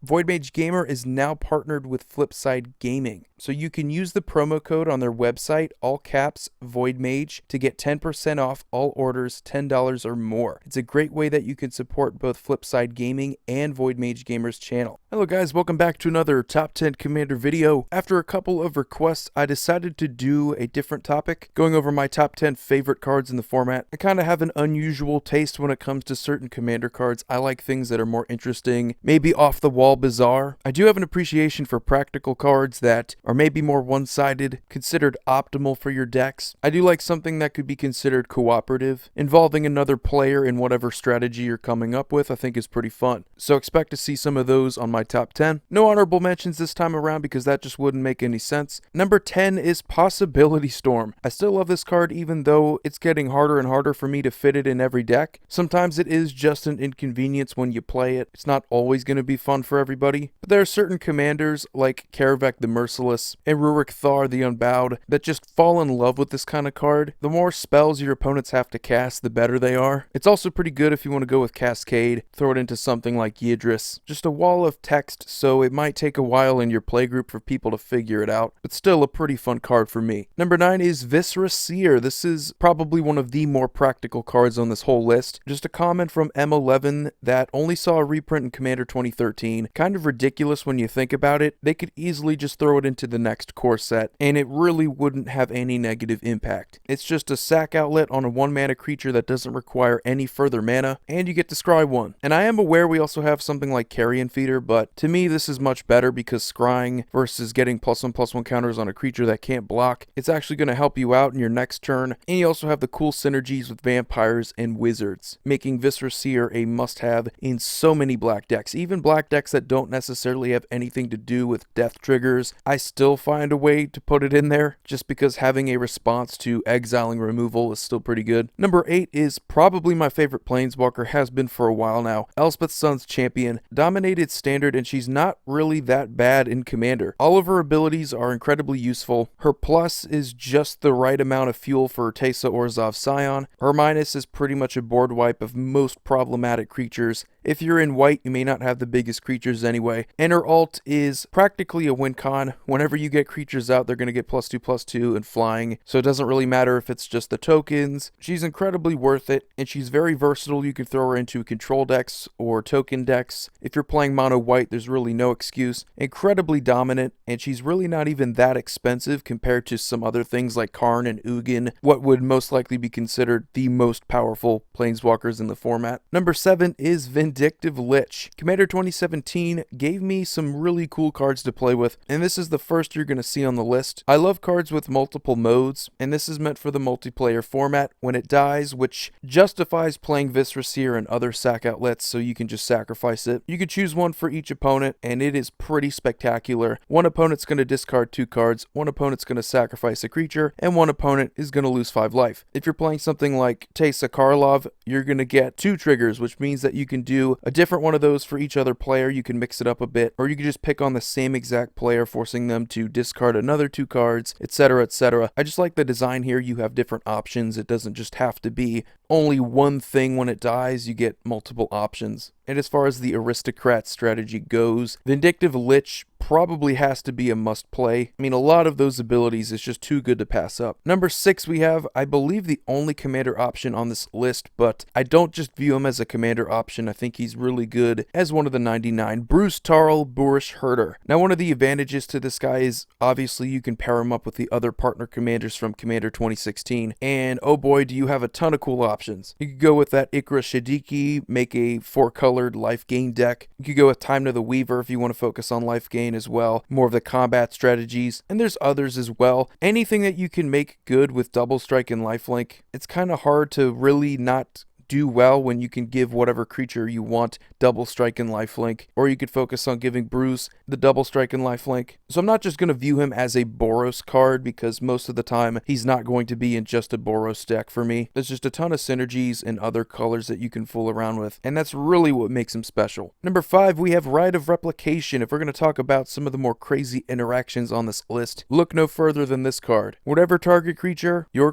Voidmage Gamer is now partnered with Flipside Gaming, so you can use the promo code on their website, all caps, Voidmage, to get 10% off all orders $10 or more. It's a great way that you can support both Flipside Gaming and Voidmage Gamer's channel. Hello guys, welcome back to another Top 10 Commander video. After a couple of requests, I decided to do a different topic, going over my top 10 favorite cards in the format. I kind of have an unusual taste when it comes to certain Commander cards. I like things that are more interesting, maybe off the wall bizarre. I do have an appreciation for practical cards that are maybe more one-sided, considered optimal for your decks. I do like something that could be considered cooperative, involving another player in whatever strategy you're coming up with. I think is pretty fun. So expect to see some of those on my top 10. No honorable mentions this time around because that just wouldn't make any sense. Number 10 is Possibility Storm. I still love this card even though it's getting harder and harder for me to fit it in every deck. Sometimes it is just an inconvenience when you play it. It's not always going to be fun for everybody, but there are certain commanders like Karavek the Merciless and Rurik Thar the Unbowed that just fall in love with this kind of card. The more spells your opponents have to cast, the better they are. It's also pretty good if you want to go with Cascade, throw it into something like Yidris. Just a wall of text, so it might take a while in your playgroup for people to figure it out, but still a pretty fun card for me. Number 9 is Viscera Seer. This is probably one of the more practical cards on this whole list. Just a comment from M11 that only saw a reprint in Commander 2013. Kind of ridiculous when you think about it. They could easily just throw it into the next core set, and it really wouldn't have any negative impact. It's just a sack outlet on a 1-mana creature that doesn't require any further mana, and you get to scry 1. And I am aware we also have something like Carrion Feeder, but to me this is much better because scrying versus getting +1/+1 counters on a creature that can't block, it's actually going to help you out in your next turn, and you also have the cool synergies with vampires and wizards, making Viscera Seer a must-have in so many black decks. Even black decks that don't necessarily have anything to do with death triggers, I still find a way to put it in there, just because having a response to exiling removal is still pretty good. Number 8 is probably my favorite Planeswalker, has been for a while now. Elspeth Sun's Champion. Dominated Standard, and she's not really that bad in Commander. All of her abilities are incredibly useful. Her plus is just the right amount of fuel for Teysa Orzhov Scion. Her minus is pretty much a board wipe of most problematic creatures. If you're in white, you may not have the biggest creatures anyway. And her ult is practically a win con. Whenever you get creatures out, they're going to get +2/+2 and flying. So it doesn't really matter if it's just the tokens. She's incredibly worth it, and she's very versatile. You can throw her into control decks or token decks. If you're playing mono white, there's really no excuse. Incredibly dominant, and she's really not even that expensive compared to some other things like Karn and Ugin, what would most likely be considered the most powerful planeswalkers in the format. Number 7 is Vindictive Lich. Commander 2017 gave me some really cool cards to play with, and this is the first you're going to see on the list. I love cards with multiple modes, and this is meant for the multiplayer format. When it dies, which justifies playing Viscera Seer and other sack outlets, so you can just sacrifice it. You can choose one for each opponent, and it is pretty spectacular. One opponent's going to discard 2 cards, one opponent's going to sacrifice a creature, and one opponent is going to lose 5 life. If you're playing something like Teysa Karlov, you're going to get 2 triggers, which means that you can do a different one of those for each other player. You can mix it up a bit, or you can just pick on the same exact player, forcing them to discard another 2 cards, etc., etc. I just like the design here. You have different options. It doesn't just have to be only one thing when it dies. You get multiple options. And as far as the aristocrat strategy goes, Vindictive Lich probably has to be a must play. I mean, a lot of those abilities is just too good to pass up. Number 6, we have, I believe, the only commander option on this list, but I don't just view him as a commander option. I think he's really good as one of the 99. Bruse, Tarl, Boorish, Herder. Now, one of the advantages to this guy is obviously you can pair him up with the other partner commanders from Commander 2016, and oh boy, do you have a ton of cool options. You could go with that Ikra Shadiki, make a 4-color life gain deck. You could go with Time to the Weaver if you want to focus on life gain as well, more of the combat strategies, and there's others as well. Anything that you can make good with Double Strike and Lifelink, it's kind of hard to really not do well when you can give whatever creature you want Double Strike and Lifelink, or you could focus on giving Bruse the Double Strike and Lifelink. So I'm not just going to view him as a Boros card, because most of the time he's not going to be in just a Boros deck for me. There's just a ton of synergies and other colors that you can fool around with, and that's really what makes him special. Number 5, we have Rite of Replication. If we're going to talk about some of the more crazy interactions on this list, look no further than this card. Whatever target creature, your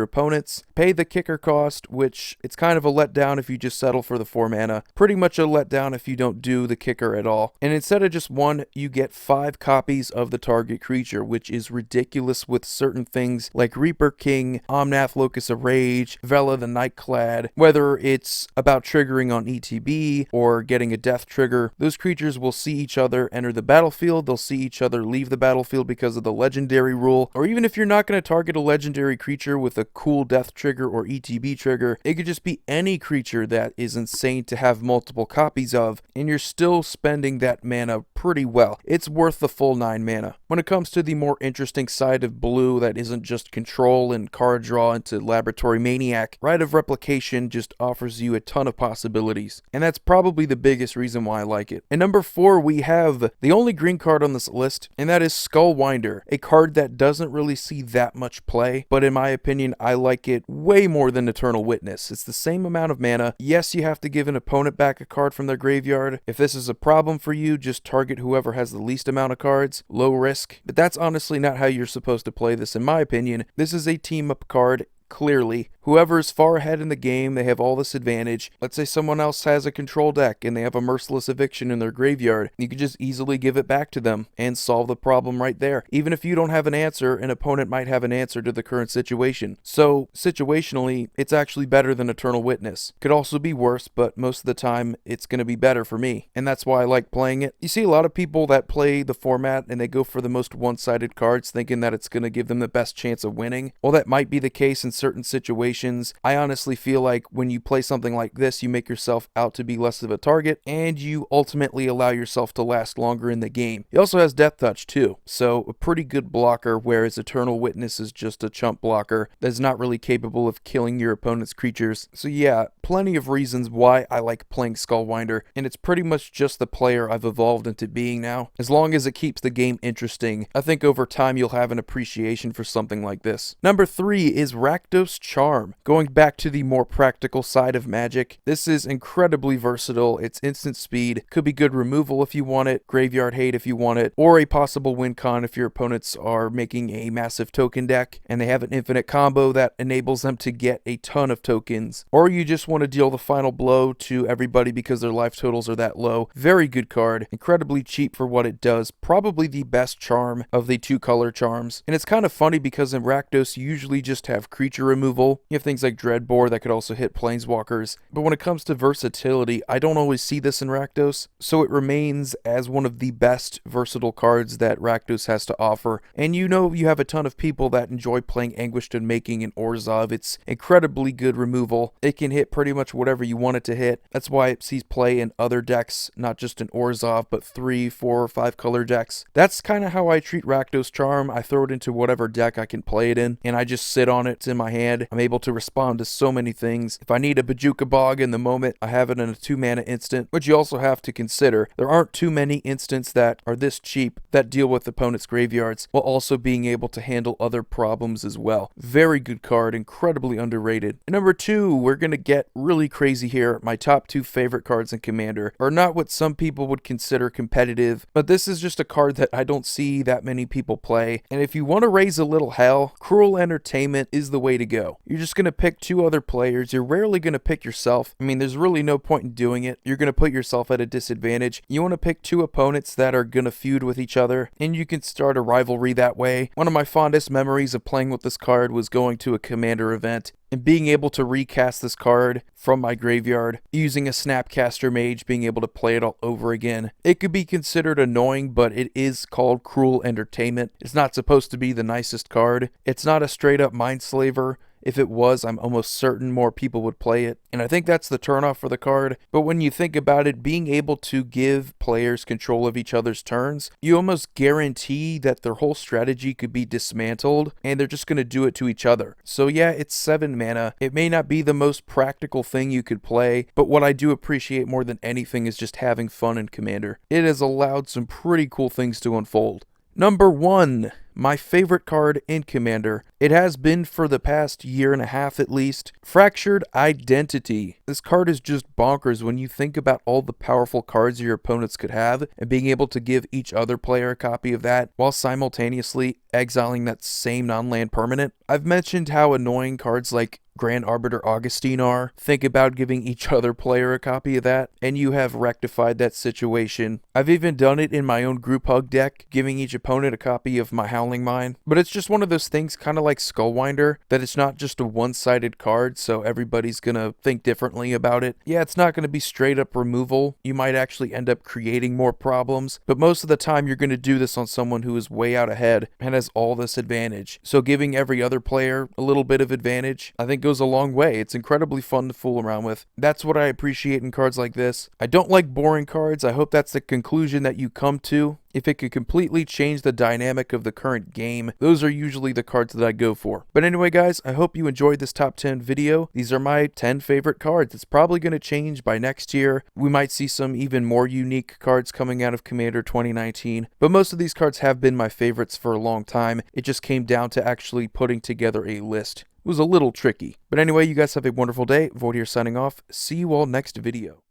opponent's, pay the kicker cost, which it's kind of a letdown if you just settle for the 4 mana. Pretty much a letdown if you don't do the kicker at all. And instead of just 1, you get 5 copies of the target creature, which is ridiculous with certain things like Reaper King, Omnath Locus of Rage, Vela the Nightclad. Whether it's about triggering on ETB or getting a death trigger, those creatures will see each other enter the battlefield, they'll see each other leave the battlefield because of the legendary rule, or even if you're not going to target a legendary creature with a cool death trigger or ETB trigger, it could just be any creature that is insane to have multiple copies of, and you're still spending that mana pretty well. It's worth the full 9 mana. When it comes to the more interesting side of blue that isn't just control and card draw into Laboratory Maniac, Rite of Replication just offers you a ton of possibilities, and that's probably the biggest reason why I like it. And number 4, we have the only green card on this list, and that is Skullwinder, a card that doesn't really see that much play, but in my opinion, I like it way more than Eternal Witness. It's the same amount of mana. Yes, you have to give an opponent back a card from their graveyard. If this is a problem for you, just target whoever has the least amount of cards. Low risk. But that's honestly not how you're supposed to play this, in my opinion. This is a team-up card. Clearly, whoever is far ahead in the game, they have all this advantage. Let's say someone else has a control deck and they have a Merciless Eviction in their graveyard. You could just easily give it back to them and solve the problem right there. Even if you don't have an answer, an opponent might have an answer to the current situation. So, situationally, it's actually better than Eternal Witness. Could also be worse, but most of the time, it's going to be better for me. And that's why I like playing it. You see a lot of people that play the format and they go for the most one-sided cards thinking that it's going to give them the best chance of winning. Well, that might be the case in certain situations. I honestly feel like when you play something like this, you make yourself out to be less of a target, and you ultimately allow yourself to last longer in the game. It also has Death Touch too, so a pretty good blocker, whereas Eternal Witness is just a chump blocker that's not really capable of killing your opponent's creatures. So yeah, plenty of reasons why I like playing Skullwinder, and it's pretty much just the player I've evolved into being now. As long as it keeps the game interesting, I think over time you'll have an appreciation for something like this. Number 3 is Rakdos Charm. Going back to the more practical side of Magic, this is incredibly versatile. It's instant speed, could be good removal if you want it, graveyard hate if you want it, or a possible win con if your opponents are making a massive token deck and they have an infinite combo that enables them to get a ton of tokens, or you just want to deal the final blow to everybody because their life totals are that low. Very good card, incredibly cheap for what it does, probably the best charm of the 2-color charms. And it's kind of funny because in Rakdos you usually just have creature removal. You have things like Dreadbore that could also hit planeswalkers, but when it comes to versatility, I don't always see this in Rakdos, so it remains as one of the best versatile cards that Rakdos has to offer. And you know you have a ton of people that enjoy playing Anguished Unmaking and Orzhov. It's incredibly good removal. It can hit pretty much whatever you want it to hit. That's why it sees play in other decks, not just in Orzhov, but 3, 4, or 5 color decks. That's kind of how I treat Rakdos Charm. I throw it into whatever deck I can play it in, and I just sit on it. It's in my hand. I'm able to respond to so many things. If I need a Bajuka Bog in the moment, I have it in a 2-mana instant, which you also have to consider. There aren't too many instants that are this cheap that deal with opponents' graveyards, while also being able to handle other problems as well. Very good card, incredibly underrated. And number 2, we're going to get really crazy here. My top 2 favorite cards in Commander are not what some people would consider competitive, but this is just a card that I don't see that many people play. And if you want to raise a little hell, Cruel Entertainment is the way to go. You're just going to pick 2 other players. You're rarely going to pick yourself. I mean, there's really no point in doing it. You're going to put yourself at a disadvantage. You want to pick 2 opponents that are going to feud with each other, and you can start a rivalry that way. One of my fondest memories of playing with this card was going to a Commander event and being able to recast this card from my graveyard, using a Snapcaster Mage, being able to play it all over again. It could be considered annoying, but it is called Cruel Entertainment. It's not supposed to be the nicest card. It's not a straight up Mindslaver. If it was, I'm almost certain more people would play it, and I think that's the turnoff for the card. But when you think about it, being able to give players control of each other's turns, you almost guarantee that their whole strategy could be dismantled, and they're just going to do it to each other. So yeah, it's 7 mana. It may not be the most practical thing you could play, but what I do appreciate more than anything is just having fun in Commander. It has allowed some pretty cool things to unfold. Number 1, my favorite card in Commander, It has been for the past year and a half at least. Fractured Identity. This card is just bonkers when you think about all the powerful cards your opponents could have, and being able to give each other player a copy of that while simultaneously exiling that same non-land permanent. I've mentioned how annoying cards like Grand Arbiter Augustine are. Think about giving each other player a copy of that, and you have rectified that situation. I've even done it in my own group hug deck, giving each opponent a copy of my Howling Mine. But it's just one of those things, kind of like Skullwinder, that it's not just a one-sided card, so everybody's gonna think differently about it. Yeah, it's not gonna be straight up removal. You might actually end up creating more problems, but most of the time you're gonna do this on someone who is way out ahead and has all this advantage. So giving every other player a little bit of advantage, I think goes a long way. It's incredibly fun to fool around with. That's what I appreciate in cards like this. I don't like boring cards. I hope that's the conclusion that you come to. If it could completely change the dynamic of the current game, those are usually the cards that I go for. But anyway guys, I hope you enjoyed this top 10 video. These are my 10 favorite cards. It's probably going to change by next year. We might see some even more unique cards coming out of Commander 2019. But most of these cards have been my favorites for a long time. It just came down to actually putting together a list. It was a little tricky. But anyway, you guys have a wonderful day. Void here signing off. See you all next video.